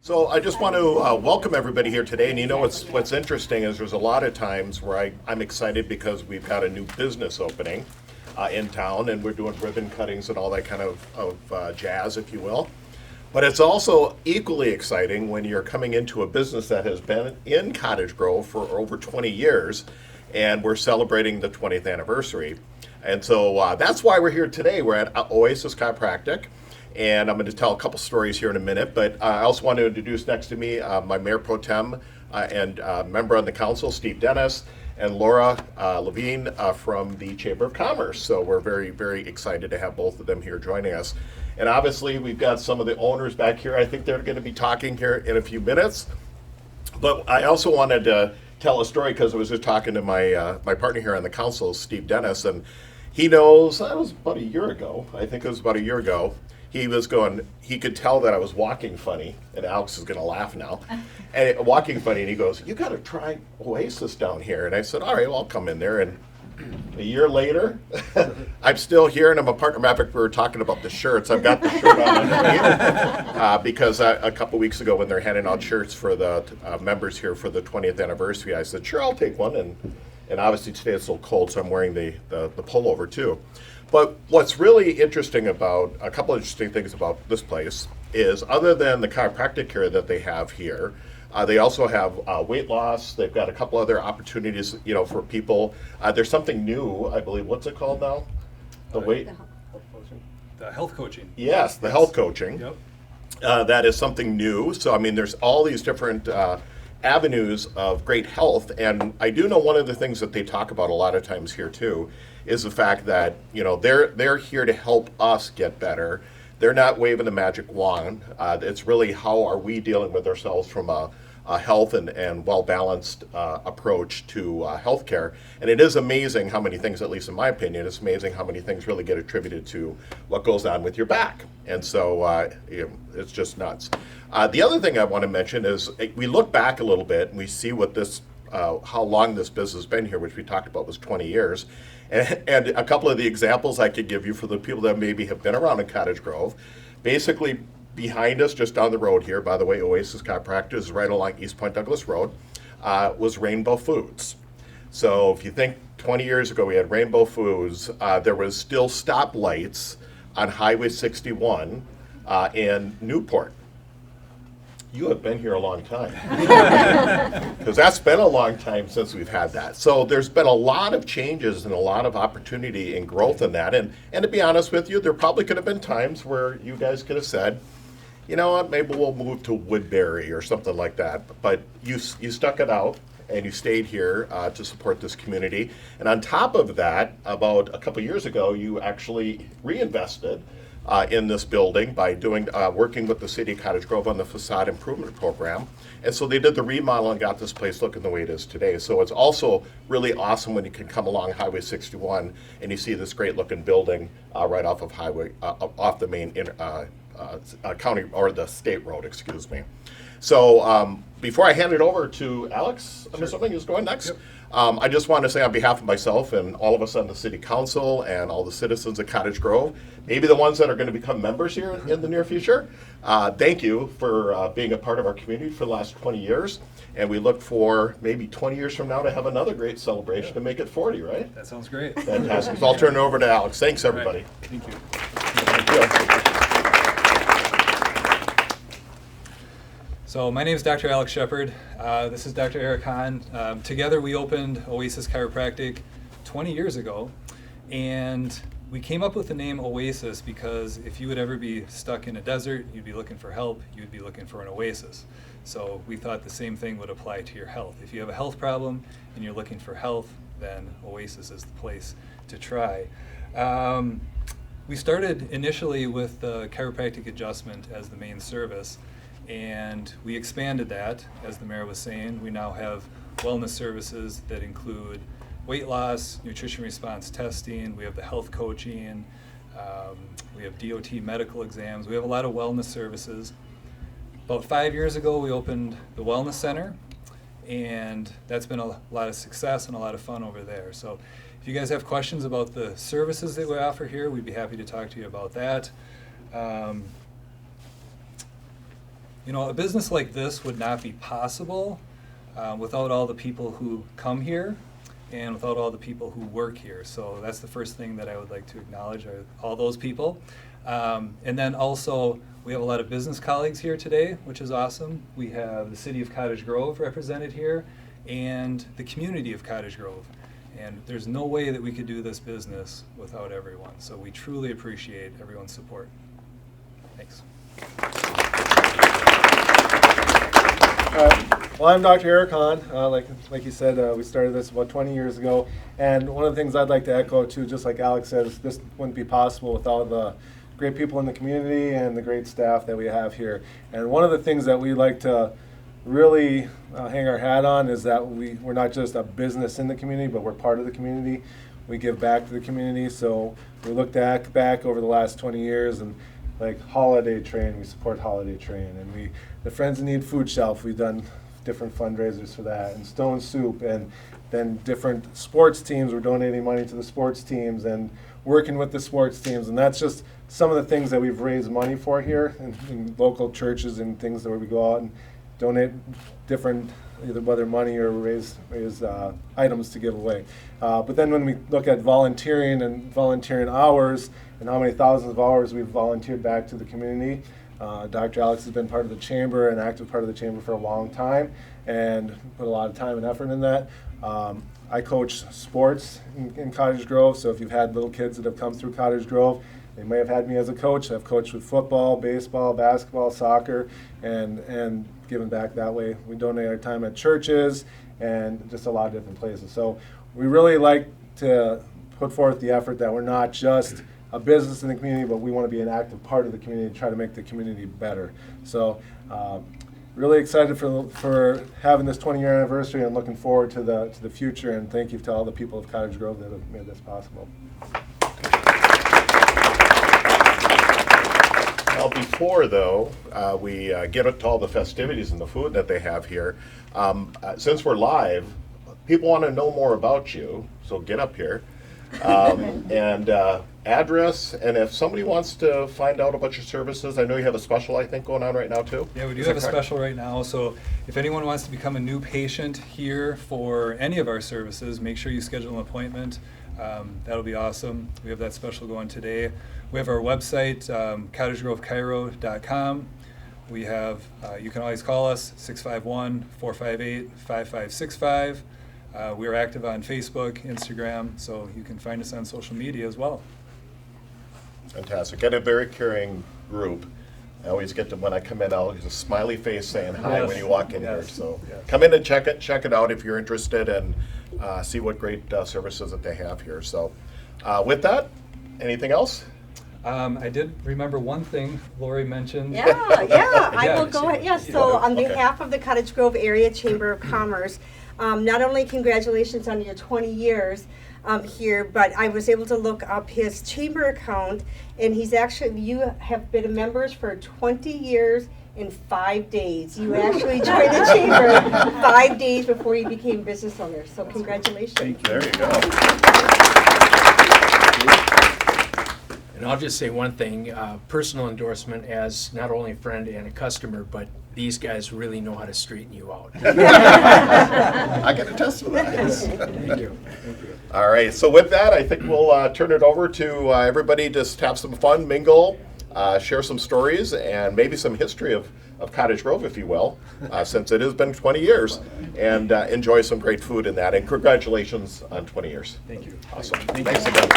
So I just want to welcome everybody here today. And you know what's interesting is there's a lot of times where I'm excited because we've got a new business opening in town, and we're doing ribbon cuttings and all that kind of jazz, if you will. But it's also equally exciting when you're coming into a business that has been in Cottage Grove for over 20 years, and we're celebrating the 20th anniversary. And so that's why we're here today. We're at Oasis Chiropractic. And I'm going to tell a couple stories here in a minute, but I also want to introduce next to me my Mayor Pro Tem and member on the council, Steve Dennis, and Laura Levine from the Chamber of Commerce. So we're very, very excited to have both of them here joining us. And obviously, we've got some of the owners back here. I think they're going to be talking here in a few minutes. But I also wanted to tell a story because I was just talking to my partner here on the council, Steve Dennis, and he knows, that was about a year ago. I think it was about a year ago. He could tell that I was walking funny, and Alex is going to laugh now. And walking funny, and he goes, "You got to try Oasis down here." And I said, "All right, well, I'll come in there." And a year later, I'm still here, and I'm a partner. Matter of fact, we were talking about the shirts. I've got the shirt on underneath because a couple weeks ago when they're handing out shirts for the members here for the 20th anniversary, I said, "Sure, I'll take one." And obviously today it's so cold, so I'm wearing the pullover too. But what's really interesting about, a couple of interesting things about this place is other than the chiropractic care that they have here, they also have weight loss. They've got a couple other opportunities, for people. There's something new, I believe. What's it called now? The health coaching. Yes, the health coaching. Yep. That is something new. So, I mean, there's all these different avenues of great health. And I do know one of the things that they talk about a lot of times here too is the fact that, they're here to help us get better. They're not waving a magic wand. It's really how are we dealing with ourselves from a health and well-balanced approach to healthcare. And it is amazing how many things, at least in my opinion, it's amazing how many things really get attributed to what goes on with your back. And so it's just nuts. The other thing I want to mention is we look back a little bit and we see what how long this business has been here, which we talked about was 20 years. And a couple of the examples I could give you for the people that maybe have been around in Cottage Grove, basically behind us, just down the road here, by the way, Oasis Chiropractic is right along East Point Douglas Road, was Rainbow Foods. So if you think 20 years ago we had Rainbow Foods, there was still stoplights on Highway 61 in Newport. You have been here a long time. Because that's been a long time since we've had that. So there's been a lot of changes and a lot of opportunity and growth in that. And to be honest with you, there probably could have been times where you guys could have said, you know what, maybe we'll move to Woodbury or something like that. But you stuck it out and you stayed here to support this community. And on top of that, about a couple years ago, you actually reinvested in this building by working with the city of Cottage Grove on the facade improvement program. And so they did the remodel and got this place looking the way it is today. So it's also really awesome when you can come along Highway 61 and you see this great looking building right off of off the main county or the state road, excuse me. So before I hand it over to Alex, I'm assuming who's going next. Yep. I just want to say on behalf of myself and all of us on the city council and all the citizens of Cottage Grove, maybe the ones that are going to become members here in the near future, thank you for being a part of our community for the last 20 years. And we look for maybe 20 years from now to have another great celebration to make it 40, right? That sounds great. Fantastic. So I'll turn it over to Alex. Thanks, everybody. Right. Thank you. Thank you. So my name is Dr. Alex Shepard. This is Dr. Eric Hahn. Together we opened Oasis Chiropractic 20 years ago, and we came up with the name Oasis because if you would ever be stuck in a desert, you'd be looking for help, you'd be looking for an oasis. So we thought the same thing would apply to your health. If you have a health problem and you're looking for health, then Oasis is the place to try. We started initially with the chiropractic adjustment as the main service, and we expanded that, as the mayor was saying. We now have wellness services that include weight loss, nutrition response testing, we have the health coaching, we have DOT medical exams, we have a lot of wellness services. About 5 years ago we opened the Wellness Center, and that's been a lot of success and a lot of fun over there. So if you guys have questions about the services that we offer here, we'd be happy to talk to you about that. a business like this would not be possible without all the people who come here and without all the people who work here. So that's the first thing that I would like to acknowledge, are all those people. And then also, we have a lot of business colleagues here today, which is awesome. We have the city of Cottage Grove represented here and the community of Cottage Grove. And there's no way that we could do this business without everyone. So we truly appreciate everyone's support. Thanks. Well, I'm Dr. Eric Hahn. Like you said, we started this about 20 years ago. And one of the things I'd like to echo too, just like Alex says, this wouldn't be possible without the great people in the community and the great staff that we have here. And one of the things that we like to really hang our hat on is that we're not just a business in the community, but we're part of the community. We give back to the community. So we look back over the last 20 years, and like Holiday Train, we support Holiday Train, and the Friends in Need Food Shelf, we've done different fundraisers for that, and Stone Soup, and then different sports teams, we're donating money to the sports teams and working with the sports teams, and that's just some of the things that we've raised money for here in local churches and things where we go out and donate different, either whether money or raise items to give away. But then when we look at volunteering and volunteering hours and how many thousands of hours we've volunteered back to the community, Dr. Alex has been part of the chamber, an active part of the chamber for a long time, and put a lot of time and effort in that. I coach sports in Cottage Grove, so if you've had little kids that have come through Cottage Grove, they may have had me as a coach. I've coached with football, baseball, basketball, soccer, and given back that way. We donate our time at churches and just a lot of different places. So we really like to put forth the effort that we're not just a business in the community, but we want to be an active part of the community and try to make the community better. So really excited for having this 20-year anniversary and looking forward to the future, and thank you to all the people of Cottage Grove that have made this possible. Now, before, though, we get to all the festivities and the food that they have here, since we're live, people want to know more about you, so get up here. And address, and if somebody wants to find out about your services, I know you have a special, I think, going on right now, too? Yeah, we do have a special right now, so if anyone wants to become a new patient here for any of our services, make sure you schedule an appointment. That'll be awesome. We have that special going today. We have our website, cottagegrovechiro.com. We have, you can always call us, 651-458-5565. We are active on Facebook, Instagram, so you can find us on social media as well. Fantastic. And a very caring group. I always get to, when I come in, I'll get a smiley face saying hi Yes. when you walk in here. Yes. So Yes. come in and check it out if you're interested, and see what great services that they have here. So with that, anything else? I did remember one thing Lori mentioned. Yeah, I will go ahead. Yes. Yes, so on Okay. behalf of the Cottage Grove Area Chamber of Commerce, not only congratulations on your 20 years here, but I was able to look up his chamber account, and you have been members for 20 years and 5 days. You actually joined the chamber 5 days before you became business owners, so congratulations. Thank you. There you go. And I'll just say one thing, personal endorsement as not only a friend and a customer, but these guys really know how to straighten you out. I can attest to that. Thank you. All right, so with that, I think we'll turn it over to everybody. Just have some fun, mingle, share some stories, and maybe some history of Cottage Grove, if you will, since it has been 20 years, and enjoy some great food in that. And congratulations on 20 years. Thank you. Awesome. Thank Thanks you. again.